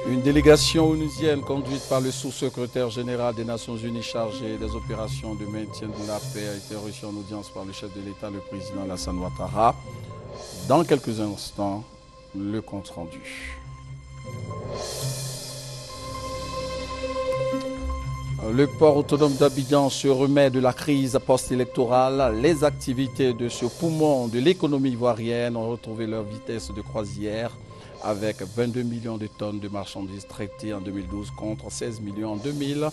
Une délégation onusienne conduite par le sous-secrétaire général des Nations Unies chargé des opérations de maintien de la paix a été reçue en audience par le chef de l'État, le président Alassane Ouattara. Dans quelques instants, le compte rendu. Le port autonome d'Abidjan se remet de la crise post-électorale. Les activités de ce poumon de l'économie ivoirienne ont retrouvé leur vitesse de croisière avec 22 millions de tonnes de marchandises traitées en 2012 contre 16 millions en 2011.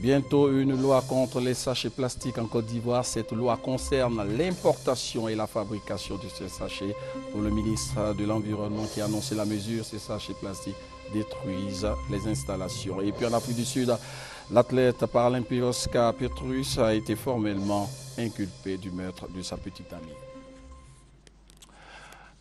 Bientôt une loi contre les sachets plastiques en Côte d'Ivoire. Cette loi concerne l'importation et la fabrication de ces sachets. Pour le ministre de l'Environnement qui a annoncé la mesure, ces sachets plastiques détruisent les installations. Et puis en Afrique du Sud, l'athlète paralympique Oscar Petrus a été formellement inculpé du meurtre de sa petite amie.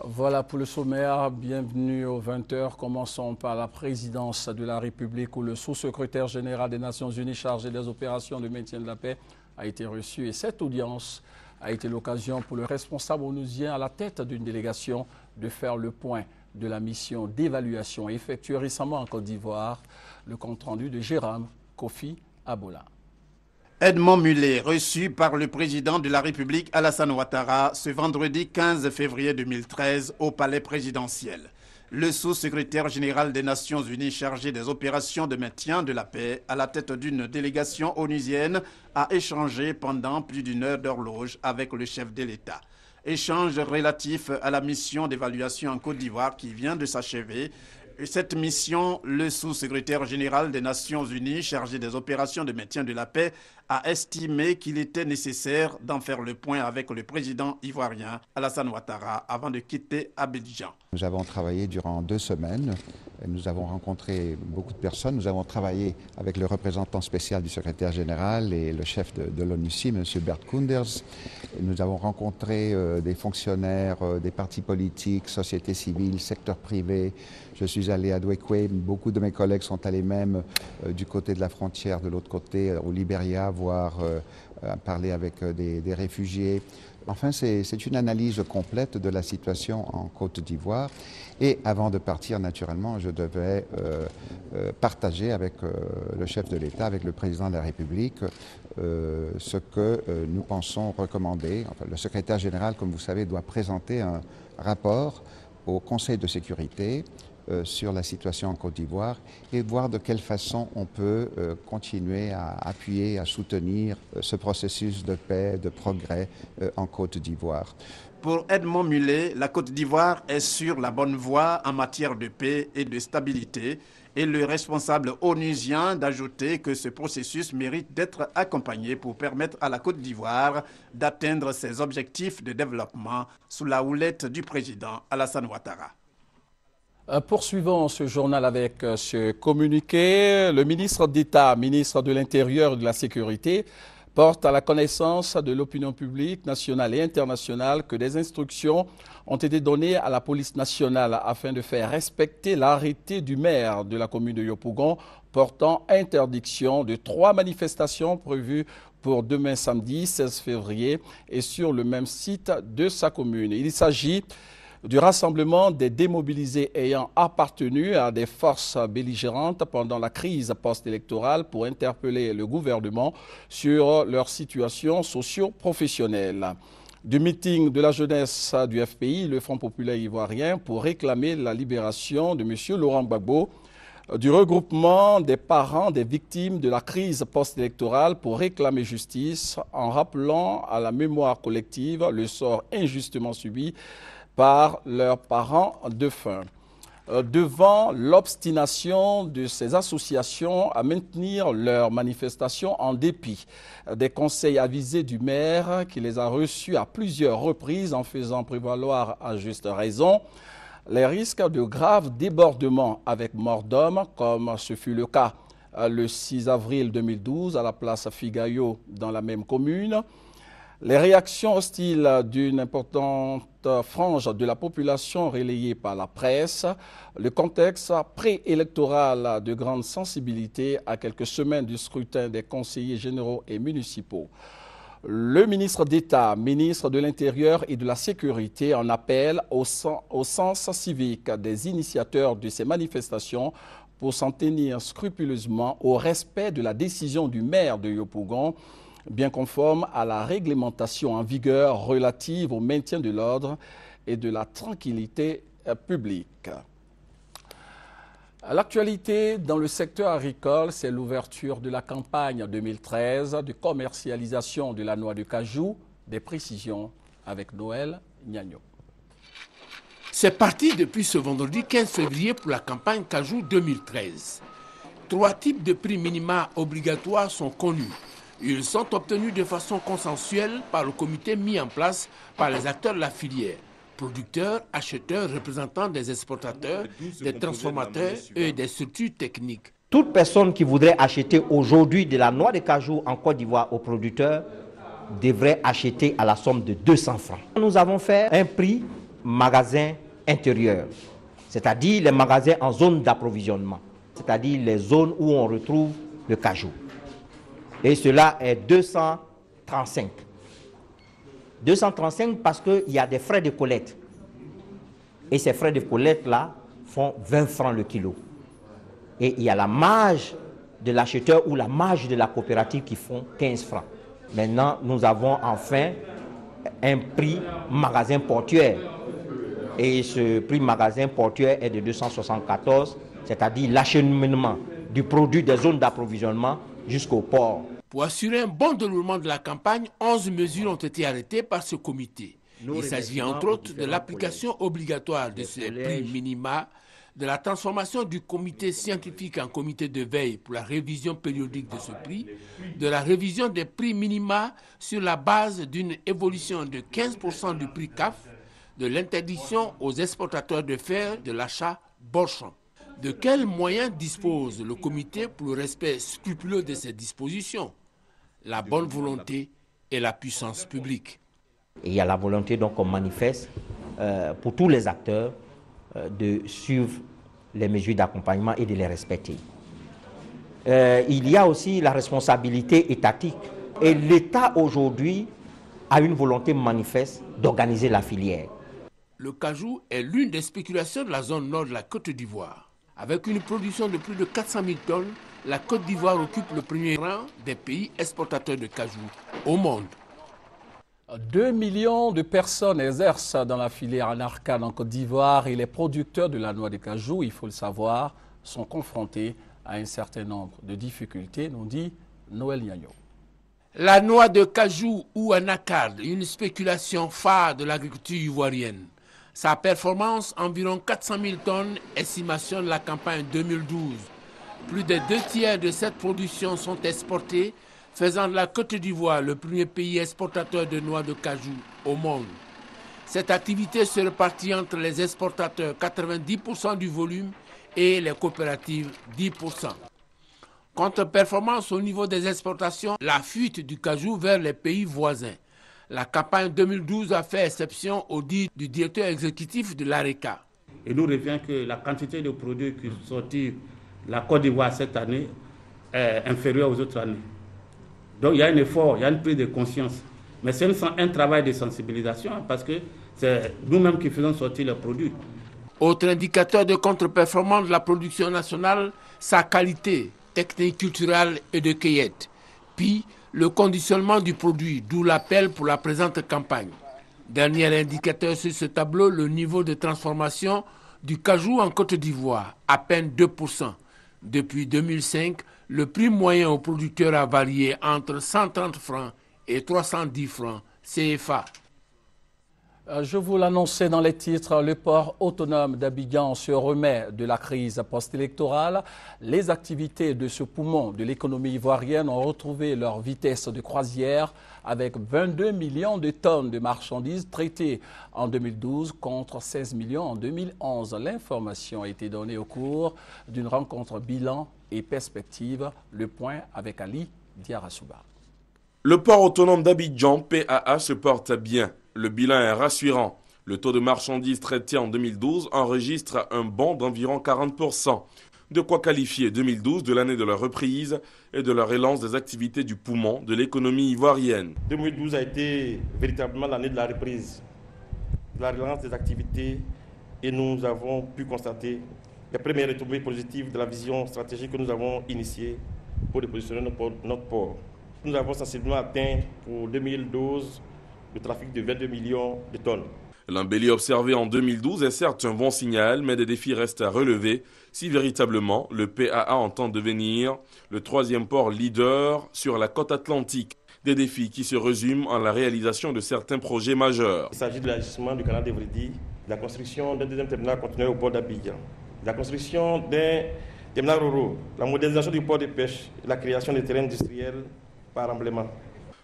Voilà pour le sommaire. Bienvenue aux 20h. Commençons par la présidence de la République où le sous-secrétaire général des Nations Unies chargé des opérations de maintien de la paix a été reçu. Et cette audience a été l'occasion pour le responsable onusien à la tête d'une délégation de faire le point de la mission d'évaluation effectuée récemment en Côte d'Ivoire. Le compte-rendu de Jérôme Kofi Abola. Edmond Mullet, reçu par le président de la République Alassane Ouattara ce vendredi 15 février 2013 au palais présidentiel. Le sous-secrétaire général des Nations Unies chargé des opérations de maintien de la paix à la tête d'une délégation onusienne a échangé pendant plus d'une heure d'horloge avec le chef de l'État. Échange relatif à la mission d'évaluation en Côte d'Ivoire qui vient de s'achever. Cette mission, le sous-secrétaire général des Nations Unies chargé des opérations de maintien de la paix a estimé qu'il était nécessaire d'en faire le point avec le président ivoirien Alassane Ouattara avant de quitter Abidjan. Nous avons travaillé durant 2 semaines. Nous avons rencontré beaucoup de personnes. Nous avons travaillé avec le représentant spécial du secrétaire général et le chef de l'ONUCI, M. Bert Koenders. Nous avons rencontré des fonctionnaires, des partis politiques, société civile, secteur privé. Je suis allé à Douekoué. Beaucoup de mes collègues sont allés même du côté de la frontière, de l'autre côté, au Libéria, voir parler avec des réfugiés. Enfin, c'est une analyse complète de la situation en Côte d'Ivoire. Et avant de partir, naturellement, je devais partager avec le chef de l'État, avec le président de la République, ce que nous pensons recommander. Enfin, le secrétaire général, comme vous savez, doit présenter un rapport au Conseil de sécurité sur la situation en Côte d'Ivoire et voir de quelle façon on peut continuer à appuyer, à soutenir ce processus de paix, de progrès en Côte d'Ivoire. Pour Edmond Mullet, la Côte d'Ivoire est sur la bonne voie en matière de paix et de stabilité et le responsable onusien d'ajouter que ce processus mérite d'être accompagné pour permettre à la Côte d'Ivoire d'atteindre ses objectifs de développement sous la houlette du président Alassane Ouattara. Poursuivons ce journal avec ce communiqué. Le ministre d'État, ministre de l'Intérieur et de la Sécurité, porte à la connaissance de l'opinion publique nationale et internationale que des instructions ont été données à la police nationale afin de faire respecter l'arrêté du maire de la commune de Yopougon portant interdiction de 3 manifestations prévues pour demain samedi 16 février et sur le même site de sa commune. Il s'agit du rassemblement des démobilisés ayant appartenu à des forces belligérantes pendant la crise post-électorale pour interpeller le gouvernement sur leur situation socio-professionnelle. Du meeting de la jeunesse du FPI, le Front populaire ivoirien, pour réclamer la libération de M. Laurent Gbagbo, du regroupement des parents des victimes de la crise post-électorale pour réclamer justice en rappelant à la mémoire collective le sort injustement subi par leurs parents défunts. Devant l'obstination de ces associations à maintenir leurs manifestations en dépit des conseils avisés du maire qui les a reçus à plusieurs reprises en faisant prévaloir à juste raison les risques de graves débordements avec mort d'homme, comme ce fut le cas le 6 avril 2012 à la place Figayo dans la même commune. Les réactions hostiles d'une importante frange de la population relayée par la presse, le contexte préélectoral de grande sensibilité à quelques semaines du scrutin des conseillers généraux et municipaux. Le ministre d'État, ministre de l'Intérieur et de la Sécurité en appelle au sens civique des initiateurs de ces manifestations pour s'en tenir scrupuleusement au respect de la décision du maire de Yopougon, bien conforme à la réglementation en vigueur relative au maintien de l'ordre et de la tranquillité publique. L'actualité dans le secteur agricole, c'est l'ouverture de la campagne 2013 de commercialisation de la noix de cajou. Des précisions avec Noël Gnagno. C'est parti depuis ce vendredi 15 février pour la campagne cajou 2013. 3 types de prix minima obligatoires sont connus. Ils sont obtenus de façon consensuelle par le comité mis en place par les acteurs de la filière. Producteurs, acheteurs, représentants des exportateurs, des transformateurs et des structures techniques. Toute personne qui voudrait acheter aujourd'hui de la noix de cajou en Côte d'Ivoire aux producteurs devrait acheter à la somme de 200 francs. Nous avons fait un prix magasin intérieur, c'est-à-dire les magasins en zone d'approvisionnement, c'est-à-dire les zones où on retrouve le cajou. Et cela est 235. 235 parce qu'il y a des frais de collecte. Et ces frais de collecte-là font 20 francs le kilo. Et il y a la marge de l'acheteur ou la marge de la coopérative qui font 15 francs. Maintenant, nous avons enfin un prix magasin portuaire. Et ce prix magasin portuaire est de 274, c'est-à-dire l'acheminement du produit des zones d'approvisionnement jusqu'au port. Pour assurer un bon déroulement de la campagne, 11 mesures ont été arrêtées par ce comité. Il s'agit entre autres de l'application obligatoire de ces prix minima, de la transformation du comité scientifique en comité de veille pour la révision périodique de ce prix, de la révision des prix minima sur la base d'une évolution de 15% du prix CAF, de l'interdiction aux exportateurs de fer de l'achat borchon. De quels moyens dispose le comité pour le respect scrupuleux de ces dispositions? La bonne volonté et la puissance publique. Et il y a la volonté donc qu'on manifeste pour tous les acteurs de suivre les mesures d'accompagnement et de les respecter. Il y a aussi la responsabilité étatique. Et l'État aujourd'hui a une volonté manifeste d'organiser la filière. Le cajou est l'une des spéculations de la zone nord de la Côte d'Ivoire. Avec une production de plus de 400 000 tonnes, la Côte d'Ivoire occupe le premier rang des pays exportateurs de cajou au monde. 2 millions de personnes exercent dans la filière en arcade en Côte d'Ivoire et les producteurs de la noix de cajou, il faut le savoir, sont confrontés à un certain nombre de difficultés, nous dit Noël Gnagno. La noix de cajou ou anacarde, une spéculation phare de l'agriculture ivoirienne. Sa performance, environ 400 000 tonnes, estimation de la campagne 2012. Plus de 2/3 de cette production sont exportées, faisant de la Côte d'Ivoire le premier pays exportateur de noix de cajou au monde. Cette activité se répartit entre les exportateurs 90% du volume et les coopératives 10%. Contre-performance au niveau des exportations, la fuite du cajou vers les pays voisins. La campagne 2012 a fait exception au dit du directeur exécutif de l'ARECA. Il nous revient que la quantité de produits qui sont sortis de la Côte d'Ivoire cette année est inférieure aux autres années. Donc il y a un effort, il y a une prise de conscience. Mais c'est un travail de sensibilisation parce que c'est nous-mêmes qui faisons sortir les produits. Autre indicateur de contre-performance de la production nationale, sa qualité technique, culturelle et de cueillette. Puis le conditionnement du produit, d'où l'appel pour la présente campagne. Dernier indicateur sur ce tableau, le niveau de transformation du cajou en Côte d'Ivoire, à peine 2%. Depuis 2005, le prix moyen aux producteurs a varié entre 130 francs et 310 francs CFA. Je vous l'annonçais dans les titres, le port autonome d'Abidjan se remet de la crise post-électorale. Les activités de ce poumon de l'économie ivoirienne ont retrouvé leur vitesse de croisière avec 22 millions de tonnes de marchandises traitées en 2012 contre 16 millions en 2011. L'information a été donnée au cours d'une rencontre bilan et perspective. Le point avec Ali Diarasouba. Le port autonome d'Abidjan, PAA, se porte bien. Le bilan est rassurant. Le taux de marchandises traitées en 2012 enregistre un bond d'environ 40%. De quoi qualifier 2012 de l'année de la reprise et de la relance des activités du poumon de l'économie ivoirienne. 2012 a été véritablement l'année de la reprise, de la relance des activités, et nous avons pu constater les premières retombées positives de la vision stratégique que nous avons initiée pour repositionner notre port. Nous avons sensiblement atteint pour 2012 le trafic de 22 millions de tonnes. L'embellie observée en 2012 est certes un bon signal, mais des défis restent à relever si véritablement le PAA entend devenir le troisième port leader sur la côte atlantique. Des défis qui se résument en la réalisation de certains projets majeurs. Il s'agit de l'agissement du canal d'Evredi, de la construction d'un deuxième terminal conteneur au port d'Abidjan, de la construction d'un terminal Roro, la modernisation du port de pêche et la création de terrains industriels par emblèment.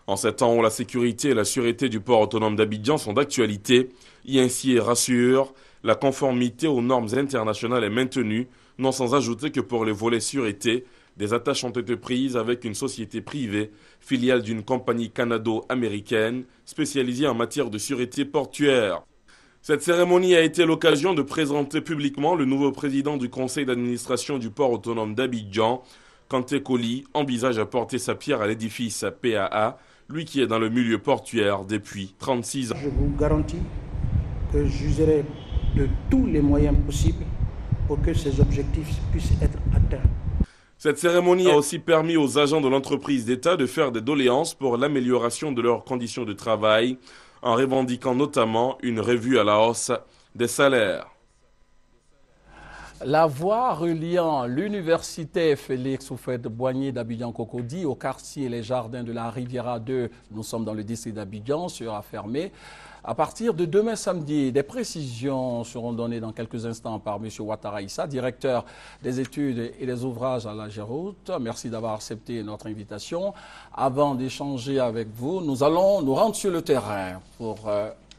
En ces temps où la sécurité et la sûreté du port autonome d'Abidjan sont d'actualité, INCI rassure, la conformité aux normes internationales est maintenue, non sans ajouter que pour le volet sûreté, des attaches ont été prises avec une société privée, filiale d'une compagnie canado-américaine spécialisée en matière de sûreté portuaire. Cette cérémonie a été l'occasion de présenter publiquement le nouveau président du conseil d'administration du port autonome d'Abidjan. Kanté Koli envisage à porter sa pierre à l'édifice PAA, lui qui est dans le milieu portuaire depuis 36 ans. Je vous garantis que j'userai de tous les moyens possibles pour que ces objectifs puissent être atteints. Cette cérémonie a aussi permis aux agents de l'entreprise d'État de faire des doléances pour l'amélioration de leurs conditions de travail, en revendiquant notamment une revue à la hausse des salaires. La voie reliant l'université Félix Houphouët-Boigny d'Abidjan-Cocody au quartier Les Jardins de la Riviera 2, nous sommes dans le district d'Abidjan, sera fermée à partir de demain samedi. Des précisions seront données dans quelques instants par M. Ouattara Issa, directeur des études et des ouvrages à la Géroute. Merci d'avoir accepté notre invitation. Avant d'échanger avec vous, nous allons nous rendre sur le terrain pour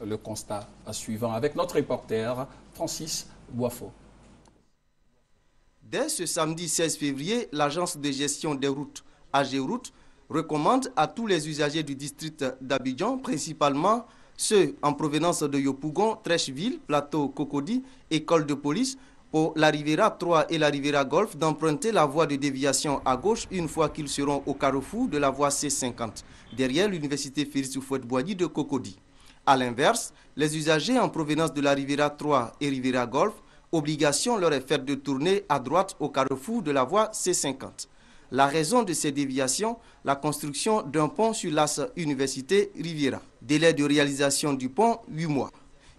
le constat suivant avec notre reporter Francis Boifo. Dès ce samedi 16 février, l'agence de gestion des routes, AGERoute, recommande à tous les usagers du district d'Abidjan, principalement ceux en provenance de Yopougon, Trècheville, Plateau, Cocody, École de police, pour la Riviera 3 et la Riviera Golf, d'emprunter la voie de déviation à gauche une fois qu'ils seront au carrefour de la voie C50, derrière l'université Félix Houphouët-Boigny de Cocody. A l'inverse, les usagers en provenance de la Riviera 3 et Riviera Golf, obligation leur est faite de tourner à droite au carrefour de la voie C50. La raison de ces déviations, la construction d'un pont sur l'axe Université-Riviera. Délai de réalisation du pont, 8 mois.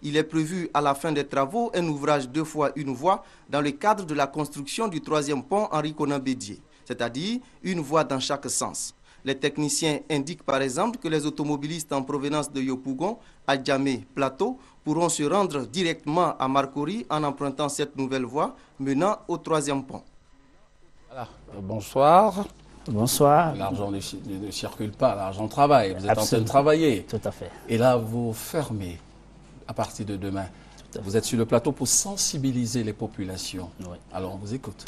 Il est prévu à la fin des travaux un ouvrage 2 fois une voie dans le cadre de la construction du 3e pont Henri Konan Bédié, c'est-à-dire une voie dans chaque sens. Les techniciens indiquent par exemple que les automobilistes en provenance de Yopougon, Adjamé, Plateau pourront se rendre directement à Marcory en empruntant cette nouvelle voie menant au 3e pont. Voilà. Bonsoir. Bonsoir. L'argent ne circule pas, l'argent travaille. Vous êtes Absolument. en train de travailler. Tout à fait. Et là, vous fermez à partir de demain. Vous êtes sur le plateau pour sensibiliser les populations. Oui. Alors, on vous écoute.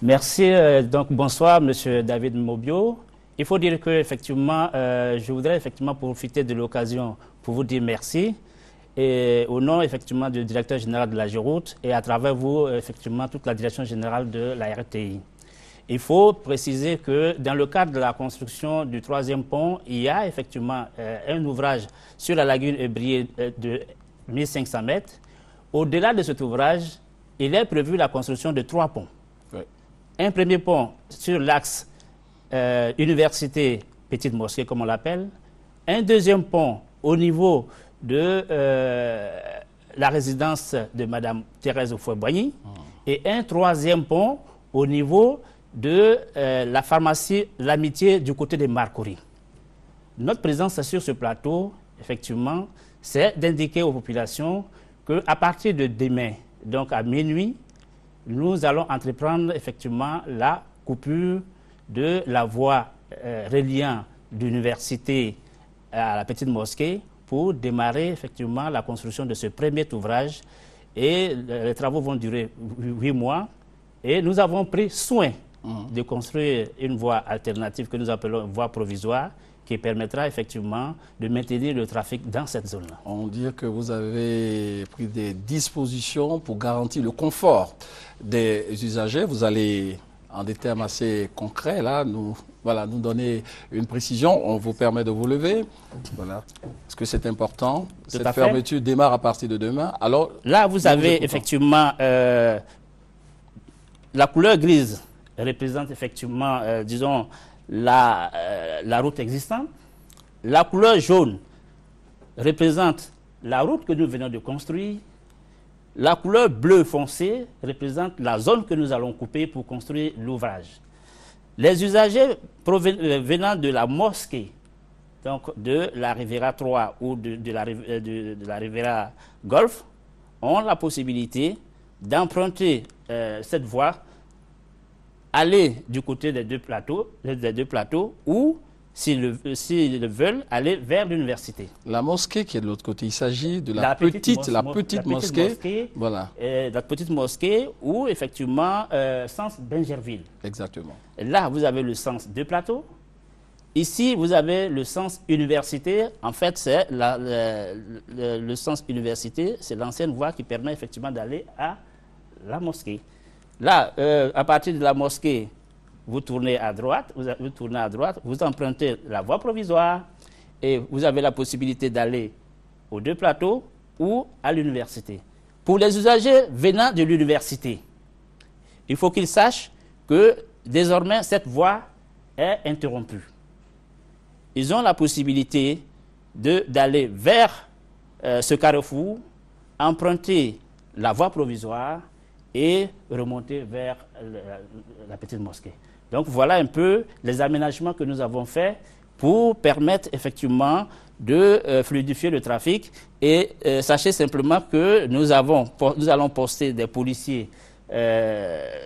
Merci. Donc, bonsoir, Monsieur David Mobio. Il faut dire que effectivement, je voudrais effectivement profiter de l'occasion pour vous dire merci. Et au nom effectivement du directeur général de la Géroute et à travers vous, effectivement, toute la direction générale de la RTI. Il faut préciser que dans le cadre de la construction du 3e pont, il y a effectivement un ouvrage sur la lagune Ébrié de 1500 mètres. Au-delà de cet ouvrage, il est prévu la construction de 3 ponts. Oui. Un premier pont sur l'axe Université Petite Mosquée, comme on l'appelle. Un deuxième pont au niveau de la résidence de Mme Thérèse Houphouët-Boigny. Et un 3e pont au niveau de la pharmacie L'Amitié du côté de Marcory. Notre présence sur ce plateau, effectivement, c'est d'indiquer aux populations qu'à partir de demain, donc à minuit, nous allons entreprendre effectivement la coupure de la voie reliant l'université à la Petite Mosquée pour démarrer effectivement la construction de ce premier ouvrage. Et les travaux vont durer 8 mois. Et nous avons pris soin de construire une voie alternative que nous appelons voie provisoire qui permettra effectivement de maintenir le trafic dans cette zone-là. On dit que vous avez pris des dispositions pour garantir le confort des usagers. Vous allez, en des termes assez concrets, là, nous donner une précision. On vous permet de vous lever. Voilà. Est-ce que c'est important? Cette fermeture démarre à partir de demain. Alors, là, vous avez effectivement la couleur grise représente effectivement, disons, la route existante. La couleur jaune représente la route que nous venons de construire. La couleur bleu foncé représente la zone que nous allons couper pour construire l'ouvrage. Les usagers venant de la mosquée, donc de la Riviera 3 ou de la Riviera Golf, ont la possibilité d'emprunter cette voie, aller du côté des deux plateaux ou, s'ils le veulent, aller vers l'université. La mosquée qui est de l'autre côté, il s'agit de la petite mosquée. Voilà. La petite mosquée ou effectivement sens Benjerville. Exactement. Là, vous avez le sens de plateau. Ici, vous avez le sens université. En fait, c'est le sens université, c'est l'ancienne voie qui permet effectivement d'aller à la mosquée. Là, à partir de la mosquée, vous tournez à droite, vous empruntez la voie provisoire et vous avez la possibilité d'aller aux deux plateaux ou à l'université. Pour les usagers venant de l'université, il faut qu'ils sachent que désormais cette voie est interrompue. Ils ont la possibilité d'aller vers ce carrefour, emprunter la voie provisoire et remonter vers la petite mosquée. Donc voilà un peu les aménagements que nous avons faits pour permettre effectivement de fluidifier le trafic. Et sachez simplement que nous allons poster des policiers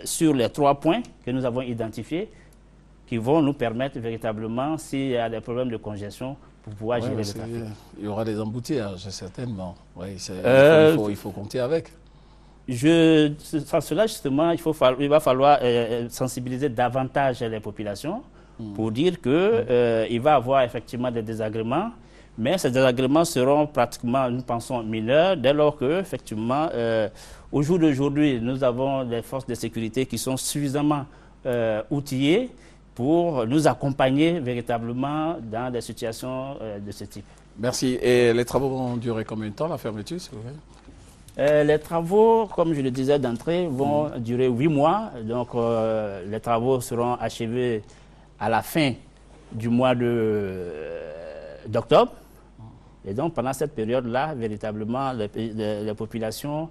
sur les 3 points que nous avons identifiés qui vont nous permettre véritablement, s'il y a des problèmes de congestion, pour pouvoir gérer le trafic. Il y aura des embouteillages, certainement. Oui, il faut compter avec. Sans cela, justement, il va falloir sensibiliser davantage les populations pour dire qu'il va y avoir effectivement des désagréments, mais ces désagréments seront pratiquement, nous pensons, mineurs, dès lors que, effectivement, au jour d'aujourd'hui, nous avons des forces de sécurité qui sont suffisamment outillées pour nous accompagner véritablement dans des situations de ce type. Merci. Et les travaux vont durer combien de temps, la fermeture, s'il vous plaît? Les travaux, comme je le disais d'entrée, vont durer 8 mois. Donc, les travaux seront achevés à la fin du mois d'octobre. Et donc, pendant cette période-là, véritablement, les populations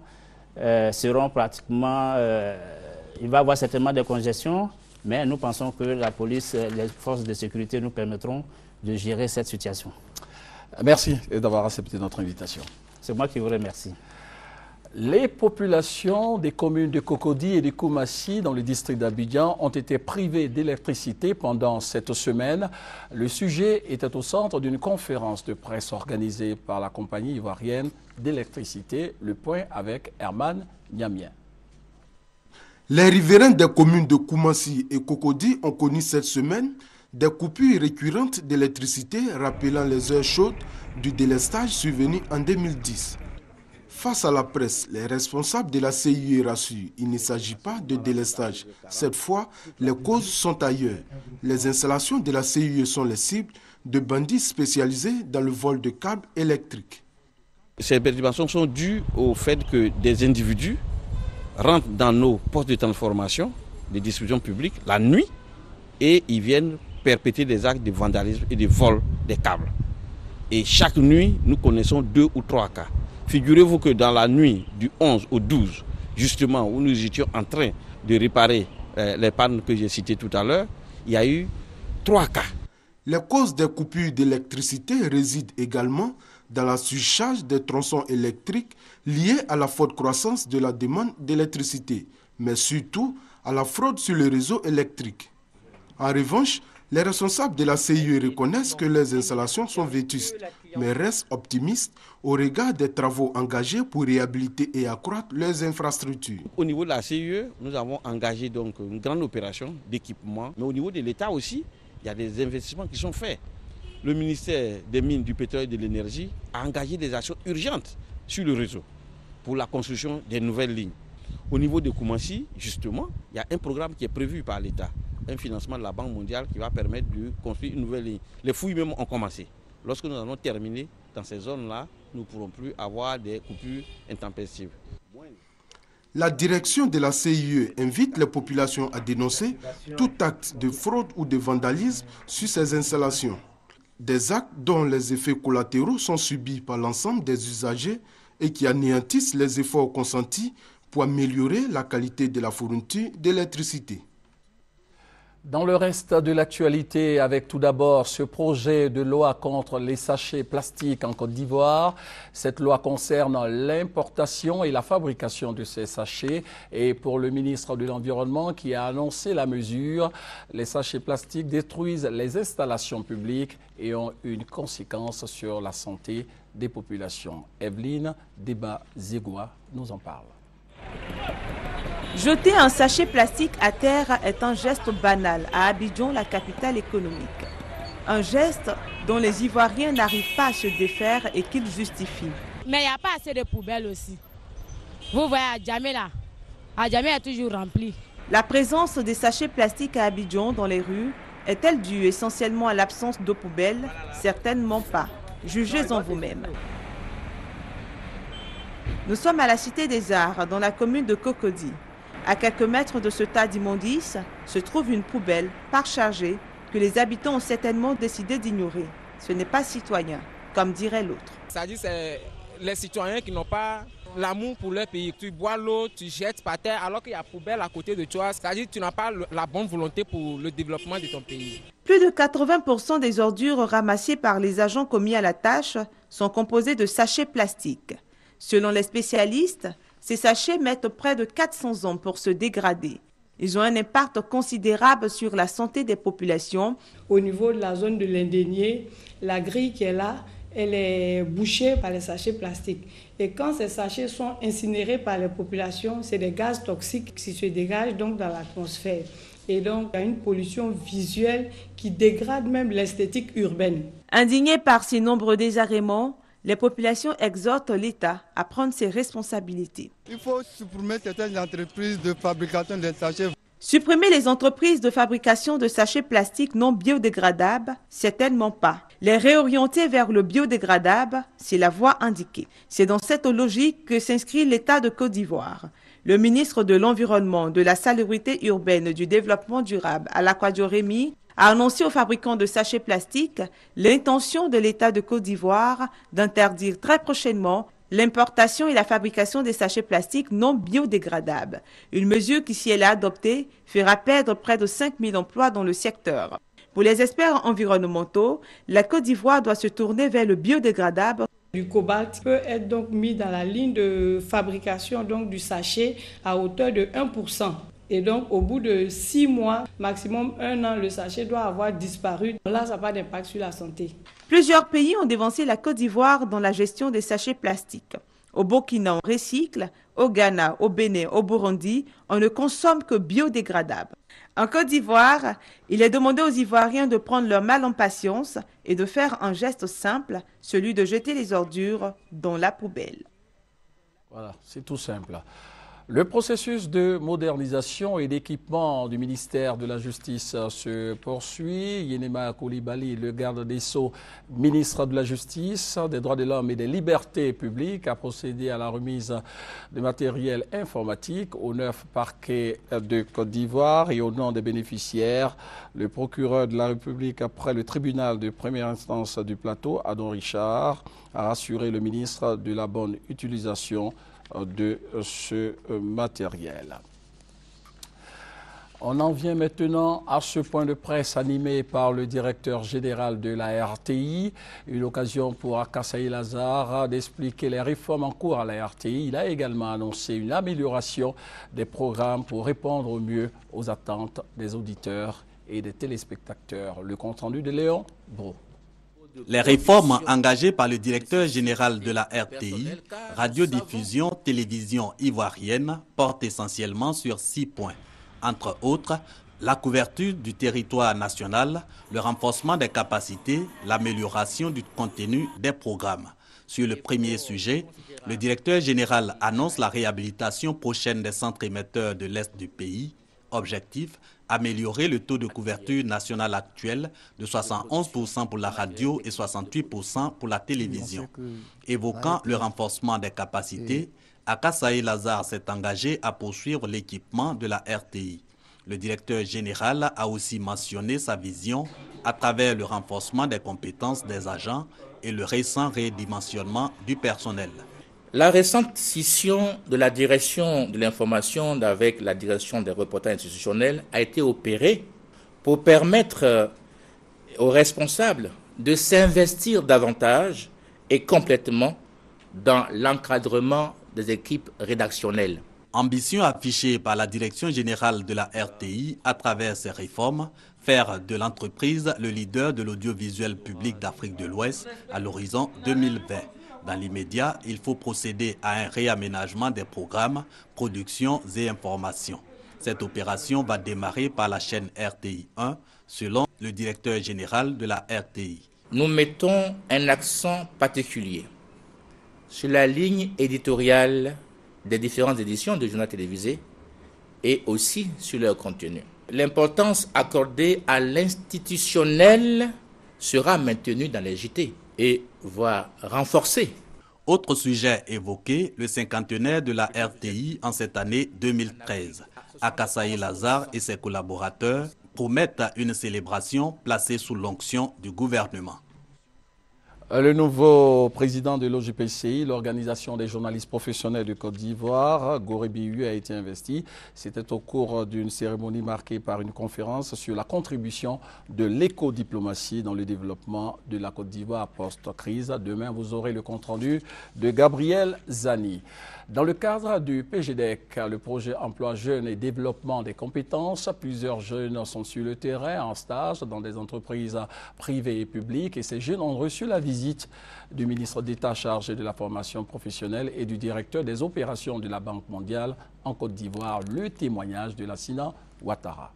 seront pratiquement... il va y avoir certainement des congestions, mais nous pensons que la police, les forces de sécurité nous permettront de gérer cette situation. Merci d'avoir accepté notre invitation. C'est moi qui vous remercie. Les populations des communes de Cocody et de Koumassi dans le district d'Abidjan ont été privées d'électricité pendant cette semaine. Le sujet était au centre d'une conférence de presse organisée par la compagnie ivoirienne d'électricité. Le point avec Herman Niamien. Les riverains des communes de Koumassi et Cocody ont connu cette semaine des coupures récurrentes d'électricité rappelant les heures chaudes du délestage survenu en 2010. Face à la presse, les responsables de la CIE rassurent, il ne s'agit pas de délestage. Cette fois, les causes sont ailleurs. Les installations de la CIE sont les cibles de bandits spécialisés dans le vol de câbles électriques. Ces perturbations sont dues au fait que des individus rentrent dans nos postes de transformation, de distribution publique, la nuit, et ils viennent perpétrer des actes de vandalisme et de vol des câbles. Et chaque nuit, nous connaissons 2 ou 3 cas. Figurez-vous que dans la nuit du 11 au 12, justement, où nous étions en train de réparer les pannes que j'ai citées tout à l'heure, il y a eu 3 cas. Les causes des coupures d'électricité résident également dans la surcharge des tronçons électriques liée à la forte croissance de la demande d'électricité, mais surtout à la fraude sur le réseau électrique. En revanche, les responsables de la CIE reconnaissent que les installations sont vétustes, mais restent optimistes au regard des travaux engagés pour réhabiliter et accroître leurs infrastructures. Au niveau de la CIE, nous avons engagé donc une grande opération d'équipement, mais au niveau de l'État aussi, il y a des investissements qui sont faits. le ministère des Mines, du Pétrole et de l'Énergie a engagé des actions urgentes sur le réseau pour la construction des nouvelles lignes. Au niveau de Koumassi, justement, il y a un programme qui est prévu par l'État, un financement de la Banque mondiale qui va permettre de construire une nouvelle ligne. Les fouilles même ont commencé. Lorsque nous allons terminer dans ces zones-là, nous ne pourrons plus avoir des coupures intempestives. La direction de la CIE invite les populations à dénoncer tout acte de fraude ou de vandalisme sur ces installations. Des actes dont les effets collatéraux sont subis par l'ensemble des usagers et qui anéantissent les efforts consentis pour améliorer la qualité de la fourniture d'électricité. Dans le reste de l'actualité, avec tout d'abord ce projet de loi contre les sachets plastiques en Côte d'Ivoire. Cette loi concerne l'importation et la fabrication de ces sachets. Et pour le ministre de l'Environnement qui a annoncé la mesure, les sachets plastiques détruisent les installations publiques et ont une conséquence sur la santé des populations. Evelyne Deba-Zégua nous en parle. Jeter un sachet plastique à terre est un geste banal à Abidjan, la capitale économique. Un geste dont les Ivoiriens n'arrivent pas à se défaire et qu'ils justifient. Mais il n'y a pas assez de poubelles aussi. Vous voyez, Adjamé là, Adjamé est toujours rempli. La présence des sachets plastiques à Abidjan dans les rues est-elle due essentiellement à l'absence de poubelles? Certainement pas. Jugez-en vous-même. Nous sommes à la Cité des Arts, dans la commune de Cocody. À quelques mètres de ce tas d'immondices se trouve une poubelle parchargée que les habitants ont certainement décidé d'ignorer. Ce n'est pas citoyen, comme dirait l'autre. C'est-à-dire c'est les citoyens qui n'ont pas l'amour pour leur pays. Tu bois l'eau, tu jettes par terre alors qu'il y a poubelle à côté de toi. C'est-à-dire que tu n'as pas la bonne volonté pour le développement de ton pays. Plus de 80% des ordures ramassées par les agents commis à la tâche sont composées de sachets plastiques. Selon les spécialistes, ces sachets mettent près de 400 ans pour se dégrader. Ils ont un impact considérable sur la santé des populations. Au niveau de la zone de l'Indénié, la grille qui est là, elle est bouchée par les sachets plastiques. Et quand ces sachets sont incinérés par les populations, c'est des gaz toxiques qui se dégagent donc dans l'atmosphère. Et donc, il y a une pollution visuelle qui dégrade même l'esthétique urbaine. Indignés par ces nombreux désagréments, les populations exhortent l'État à prendre ses responsabilités. Il faut supprimer certaines entreprises de fabrication de sachets. Supprimer les entreprises de fabrication de sachets plastiques non biodégradables, certainement pas. Les réorienter vers le biodégradable, c'est la voie indiquée. C'est dans cette logique que s'inscrit l'État de Côte d'Ivoire. Le ministre de l'Environnement, de la Salubrité urbaine et du Développement durable, Alakwadjo Rémy, a annoncé aux fabricants de sachets plastiques l'intention de l'État de Côte d'Ivoire d'interdire très prochainement l'importation et la fabrication des sachets plastiques non biodégradables. Une mesure qui, si elle est adoptée, fera perdre près de 5000 emplois dans le secteur. Pour les experts environnementaux, la Côte d'Ivoire doit se tourner vers le biodégradable. Du cobalt peut être donc mis dans la ligne de fabrication donc du sachet à hauteur de 1%. Et donc, au bout de 6 mois, maximum 1 an, le sachet doit avoir disparu. Là, ça n'a pas d'impact sur la santé. Plusieurs pays ont dévancé la Côte d'Ivoire dans la gestion des sachets plastiques. Au Burkina, on recycle. Au Ghana, au Bénin, au Burundi, on ne consomme que biodégradables. En Côte d'Ivoire, il est demandé aux Ivoiriens de prendre leur mal en patience et de faire un geste simple, celui de jeter les ordures dans la poubelle. Voilà, c'est tout simple. Le processus de modernisation et d'équipement du ministère de la Justice se poursuit. Yenema Koulibaly, le garde des Sceaux, ministre de la Justice, des droits de l'homme et des libertés publiques, a procédé à la remise de matériel informatique aux 9 parquets de Côte d'Ivoire et au nom des bénéficiaires. Le procureur de la République, après le tribunal de première instance du plateau, Adon Richard, a rassuré le ministre de la bonne utilisation de ce matériel. On en vient maintenant à ce point de presse animé par le directeur général de la RTI. Une occasion pour Akassaï Lazare d'expliquer les réformes en cours à la RTI. Il a également annoncé une amélioration des programmes pour répondre au mieux aux attentes des auditeurs et des téléspectateurs. Le compte-rendu de Léon Bro. Les réformes engagées par le directeur général de la RTI, radiodiffusion, télévision ivoirienne, portent essentiellement sur 6 points. Entre autres, La couverture du territoire national, le renforcement des capacités, l'amélioration du contenu des programmes. Sur le premier sujet, le directeur général annonce la réhabilitation prochaine des centres émetteurs de l'Est du pays. Objectif, améliorer le taux de couverture nationale actuel de 71% pour la radio et 68% pour la télévision. Évoquant le renforcement des capacités, Akasaye Lazare s'est engagé à poursuivre l'équipement de la RTI. Le directeur général a aussi mentionné sa vision à travers le renforcement des compétences des agents et le récent redimensionnement du personnel. La récente scission de la direction de l'information avec la direction des reportages institutionnels a été opérée pour permettre aux responsables de s'investir davantage et complètement dans l'encadrement des équipes rédactionnelles. Ambition affichée par la direction générale de la RTI à travers ces réformes, faire de l'entreprise le leader de l'audiovisuel public d'Afrique de l'Ouest à l'horizon 2020. Dans l'immédiat, il faut procéder à un réaménagement des programmes, productions et informations. Cette opération va démarrer par la chaîne RTI 1, selon le directeur général de la RTI. Nous mettons un accent particulier sur la ligne éditoriale des différentes éditions de journaux télévisés et aussi sur leur contenu. L'importance accordée à l'institutionnel sera maintenue dans les JT et voire renforcée. Autre sujet évoqué, le cinquantenaire de la RTI en cette année 2013. Akasaye Lazare et ses collaborateurs promettent une célébration placée sous l'onction du gouvernement. Le nouveau président de l'OJPCI, l'Organisation des journalistes professionnels de Côte d'Ivoire, Goré Bihu, a été investi. C'était au cours d'une cérémonie marquée par une conférence sur la contribution de l'éco-diplomatie dans le développement de la Côte d'Ivoire post-crise. Demain, vous aurez le compte-rendu de Gabriel Zani. Dans le cadre du PGDEC, le projet emploi jeunes et développement des compétences, plusieurs jeunes sont sur le terrain en stage dans des entreprises privées et publiques et ces jeunes ont reçu la visite du ministre d'État chargé de la formation professionnelle et du directeur des opérations de la Banque mondiale en Côte d'Ivoire. Le témoignage de Lassina Ouattara.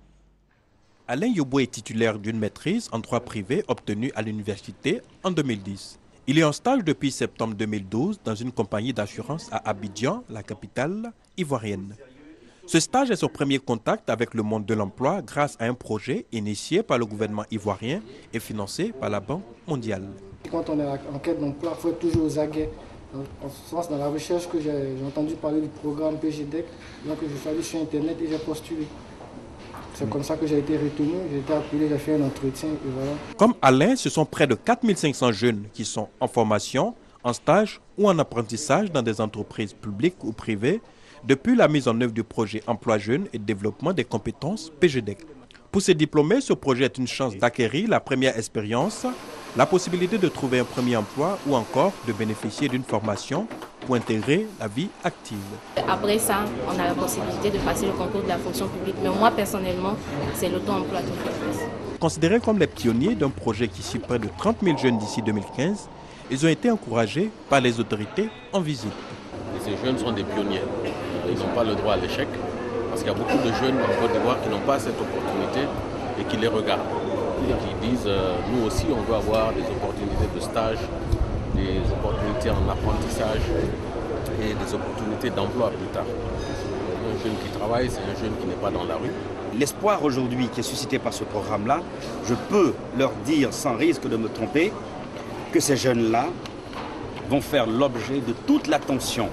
Alain Yobo est titulaire d'une maîtrise en droit privé obtenue à l'université en 2010. Il est en stage depuis septembre 2012 dans une compagnie d'assurance à Abidjan, la capitale ivoirienne. Ce stage est son premier contact avec le monde de l'emploi grâce à un projet initié par le gouvernement ivoirien et financé par la Banque mondiale. Quand on est en quête d'emploi, il faut être toujours aux aguets. En ce sens, dans la recherche que j'ai entendu parler du programme PGDEC, donc je suis allé sur Internet et j'ai postulé. C'est comme ça que j'ai été retenu, j'ai été appelé, j'ai fait un entretien et voilà. Comme Alain, ce sont près de 4500 jeunes qui sont en formation, en stage ou en apprentissage dans des entreprises publiques ou privées depuis la mise en œuvre du projet Emploi Jeunes et Développement des compétences PGDEC. Pour ces diplômés, ce projet est une chance d'acquérir la première expérience, la possibilité de trouver un premier emploi ou encore de bénéficier d'une formation pour intégrer la vie active. Après ça, on a la possibilité de passer le concours de la fonction publique. Mais moi, personnellement, c'est l'auto-emploi qui m'intéresse. Considérés comme les pionniers d'un projet qui cible près de 30 000 jeunes d'ici 2015, ils ont été encouragés par les autorités en visite. Et ces jeunes sont des pionniers. Ils n'ont pas le droit à l'échec. Parce qu'il y a beaucoup de jeunes en Côte d'Ivoire qui n'ont pas cette opportunité et qui les regardent. Et qui disent, nous aussi, on veut avoir des opportunités de stage, des opportunités en apprentissage et des opportunités d'emploi plus tard. Un jeune qui travaille, c'est un jeune qui n'est pas dans la rue. L'espoir aujourd'hui qui est suscité par ce programme-là, je peux leur dire sans risque de me tromper que ces jeunes-là vont faire l'objet de toute l'attention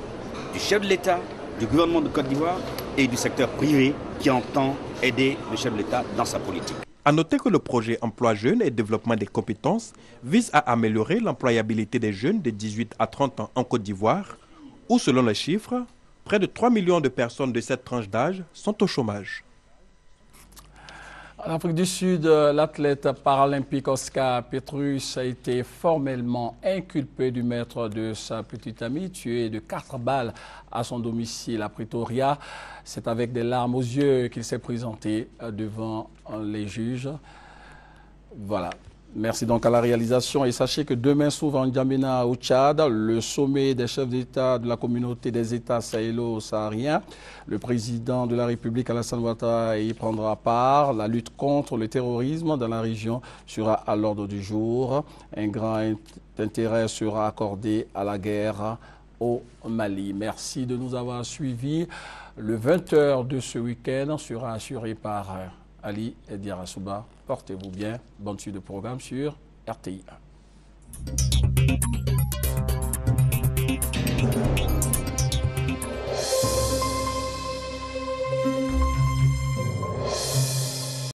du chef de l'État, du gouvernement de Côte d'Ivoire et du secteur privé qui entend aider le chef de l'État dans sa politique. A noter que le projet Emploi Jeunes et Développement des compétences vise à améliorer l'employabilité des jeunes de 18 à 30 ans en Côte d'Ivoire, où selon les chiffres, près de 3 millions de personnes de cette tranche d'âge sont au chômage. En Afrique du Sud, l'athlète paralympique Oscar Petrus a été formellement inculpé du meurtre de sa petite amie, tuée de 4 balles à son domicile à Pretoria. C'est avec des larmes aux yeux qu'il s'est présenté devant les juges. Voilà. Merci donc à la réalisation et sachez que demain s'ouvre en N'Djamena au Tchad le sommet des chefs d'État de la communauté des États sahélo-sahariens. Le président de la République Alassane Ouattara y prendra part. La lutte contre le terrorisme dans la région sera à l'ordre du jour. Un grand intérêt sera accordé à la guerre au Mali. Merci de nous avoir suivis. Le 20h de ce week-end sera assuré par Ali Diarasouba. Portez-vous bien. Bonne suite de programme sur RTI 1.